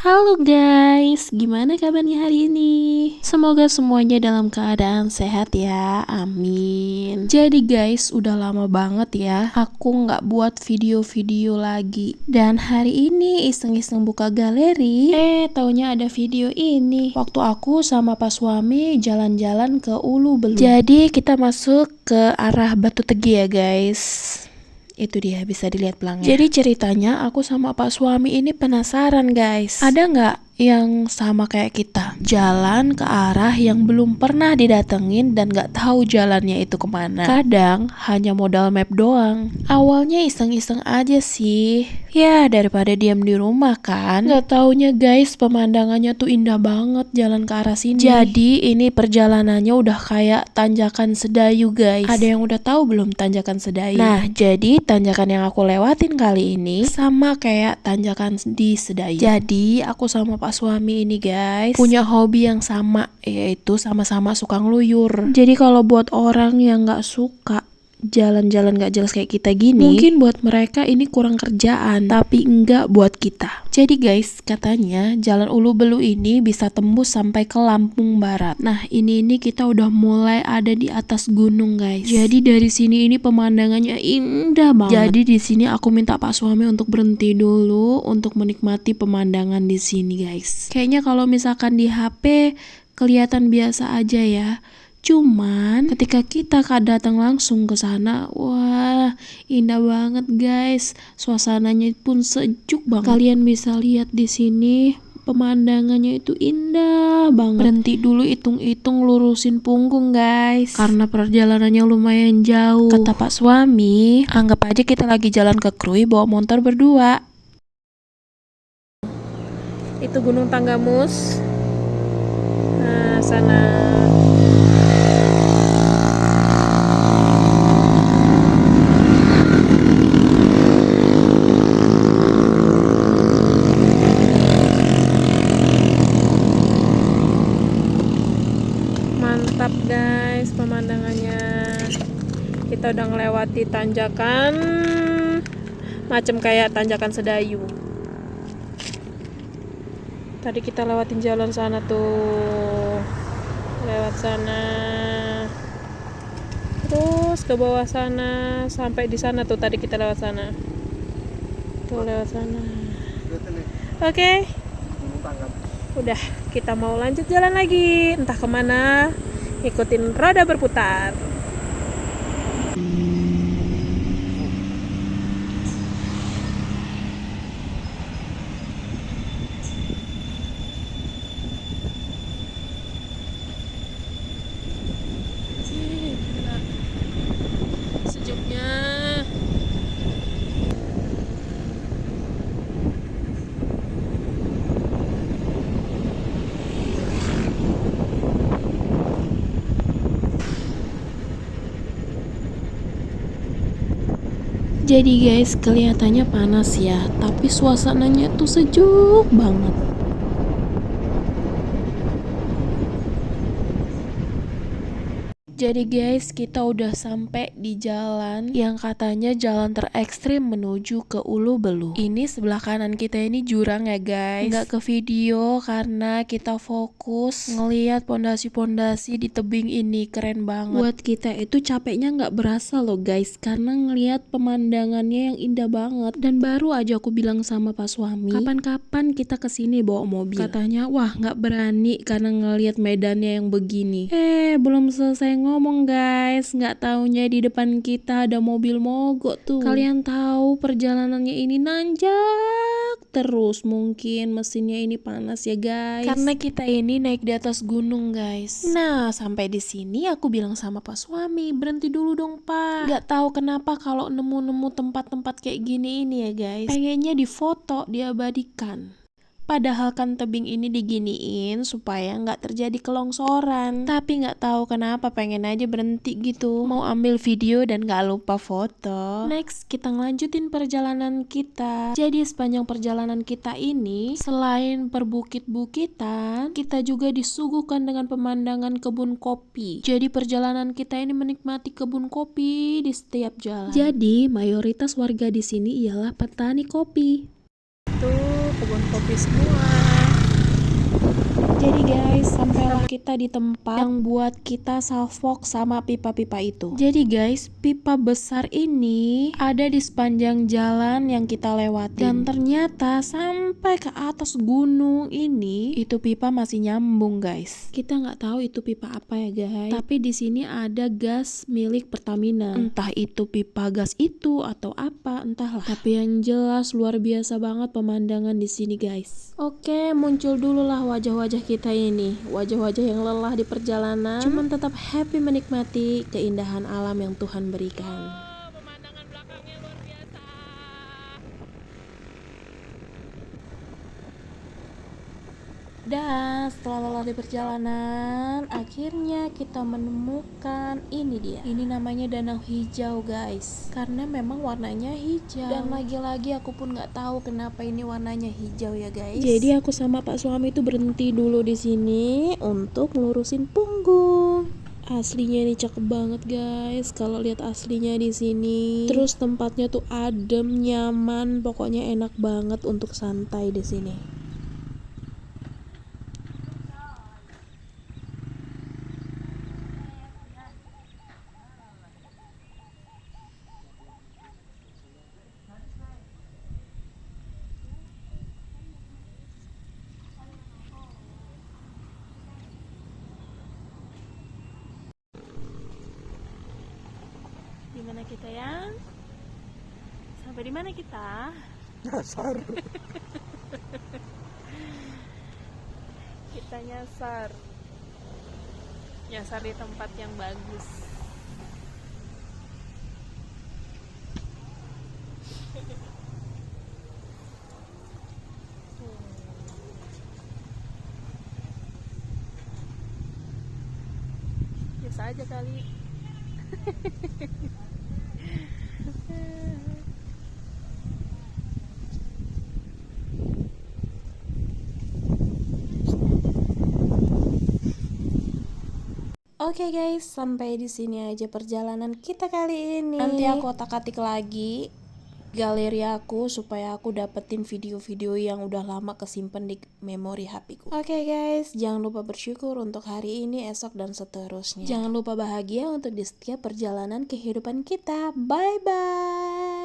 Halo guys, gimana kabarnya hari ini? Semoga semuanya dalam keadaan sehat ya, amin. Jadi guys, udah lama banget ya aku nggak buat video-video lagi. Dan hari ini iseng-iseng buka galeri, taunya ada video ini. Waktu aku sama pas suami jalan-jalan ke Ulu Belu. Jadi kita masuk ke arah Batu Tegi ya guys. Itu dia, bisa dilihat pelangnya. Jadi ceritanya aku sama pak suami ini penasaran guys. Ada nggak yang sama kayak kita? Jalan ke arah yang belum pernah didatengin dan nggak tahu jalannya itu kemana. Kadang hanya modal map doang. Awalnya iseng-iseng aja sih. Ya daripada diam di rumah kan. Nggak taunya guys, pemandangannya tuh indah banget jalan ke arah sini. Jadi ini perjalanannya udah kayak tanjakan Sedayu guys. Ada yang udah tahu belum tanjakan Sedayu? Nah jadi tanjakan yang aku lewatin kali ini sama kayak tanjakan di Sedayu. Jadi aku sama pak suami ini guys punya hobi yang sama, yaitu sama-sama suka ngeluyur. Jadi kalau buat orang yang nggak suka jalan-jalan gak jelas kayak kita gini, mungkin buat mereka ini kurang kerjaan, tapi enggak buat kita. Jadi guys, katanya jalan Ulu Belu ini bisa tembus sampai ke Lampung Barat. Nah ini kita udah mulai ada di atas gunung guys. Jadi dari sini ini pemandangannya indah banget. Jadi di sini aku minta pak suami untuk berhenti dulu untuk menikmati pemandangan di sini guys. Kayaknya kalau misalkan di HP kelihatan biasa aja ya. Cuman ketika kita datang langsung ke sana, wah indah banget guys. Suasananya pun sejuk banget. Kalian bisa lihat di sini pemandangannya itu indah banget. Berhenti dulu, hitung-hitung, lurusin punggung guys. Karena perjalanannya lumayan jauh. Kata pak suami, anggap aja kita lagi jalan ke Krui bawa motor berdua. Itu Gunung Tanggamus. Nah sana. Mantap guys pemandangannya. Kita udah ngelewati tanjakan macam kayak tanjakan Sedayu. Tadi kita lewatin jalan sana tuh, lewat sana terus ke bawah sana sampai di sana tuh. Tadi kita lewat sana tuh, lewat sana. Oke. Udah, kita mau lanjut jalan lagi, entah kemana, ikutin roda berputar. Sejuknya. Jadi guys, kelihatannya panas ya, tapi suasananya tuh sejuk banget. Jadi guys, kita udah sampai di jalan yang katanya jalan terekstrim menuju ke Ulu Belu. Ini sebelah kanan kita ini jurang ya guys. Nggak ke video karena kita fokus ngelihat pondasi-pondasi di tebing ini, keren banget. Buat kita itu capeknya nggak berasa loh guys, karena ngelihat pemandangannya yang indah banget. Dan baru aja aku bilang sama pak suami, kapan-kapan kita kesini bawa mobil. Katanya, wah nggak berani karena ngelihat medannya yang begini. Belum selesai ngomong guys, nggak taunya di depan kita ada mobil mogok tuh. Kalian tahu perjalanannya ini nanjak terus, mungkin mesinnya ini panas ya guys. Karena kita ini naik di atas gunung guys. Nah sampai di sini aku bilang sama pak suami, berhenti dulu dong pak. Nggak tahu kenapa kalau nemu-nemu tempat-tempat kayak gini ini ya guys, pengennya difoto, diabadikan. Padahal kan tebing ini diginiin supaya nggak terjadi kelongsoran. Tapi nggak tahu kenapa pengen aja berhenti gitu. Mau ambil video dan nggak lupa foto. Next, kita ngelanjutin perjalanan kita. Jadi sepanjang perjalanan kita ini, selain perbukit-bukitan, kita juga disuguhkan dengan pemandangan kebun kopi. Jadi perjalanan kita ini menikmati kebun kopi di setiap jalan. Jadi mayoritas warga di sini ialah petani kopi. Tuh kebun kopi semua. Jadi guys, sampailah kita di tempat yang buat kita salfok sama pipa-pipa itu. Jadi guys, pipa besar ini ada di sepanjang jalan yang kita lewati. Dan ternyata sampai ke atas gunung ini, itu pipa masih nyambung guys. Kita nggak tahu itu pipa apa ya guys. Tapi di sini ada gas milik Pertamina. Entah itu pipa gas itu atau apa, entahlah. Tapi yang jelas luar biasa banget pemandangan di sini guys. Oke, muncul dulu lah wajah-wajah kita ini, wajah-wajah yang lelah di perjalanan, cuman tetap happy menikmati keindahan alam yang Tuhan berikan. Pemandangan belakangnya luar biasa. Dan setelah lelah di perjalanan, akhirnya kita menemukan ini dia. Ini namanya danau hijau guys, karena memang warnanya hijau. Dan lagi-lagi aku pun nggak tahu kenapa ini warnanya hijau ya guys. Jadi aku sama Pak suami itu berhenti dulu di sini untuk ngelurusin punggung. Aslinya ini cakep banget guys. Kalau lihat aslinya di sini. Terus tempatnya tuh adem, nyaman, pokoknya enak banget untuk santai di sini. Di mana kita ya? Sampai di mana kita? Nyasar. Kita nyasar. Nyasar di tempat yang bagus. Biasa aja kali. Oke guys, sampai di sini aja perjalanan kita kali ini. Nanti aku otak-atik lagi galeri aku supaya aku dapetin video-video yang udah lama kesimpan di memori HP ku. Oke guys, jangan lupa bersyukur untuk hari ini, esok, dan seterusnya. Jangan lupa bahagia untuk di setiap perjalanan kehidupan kita. Bye bye.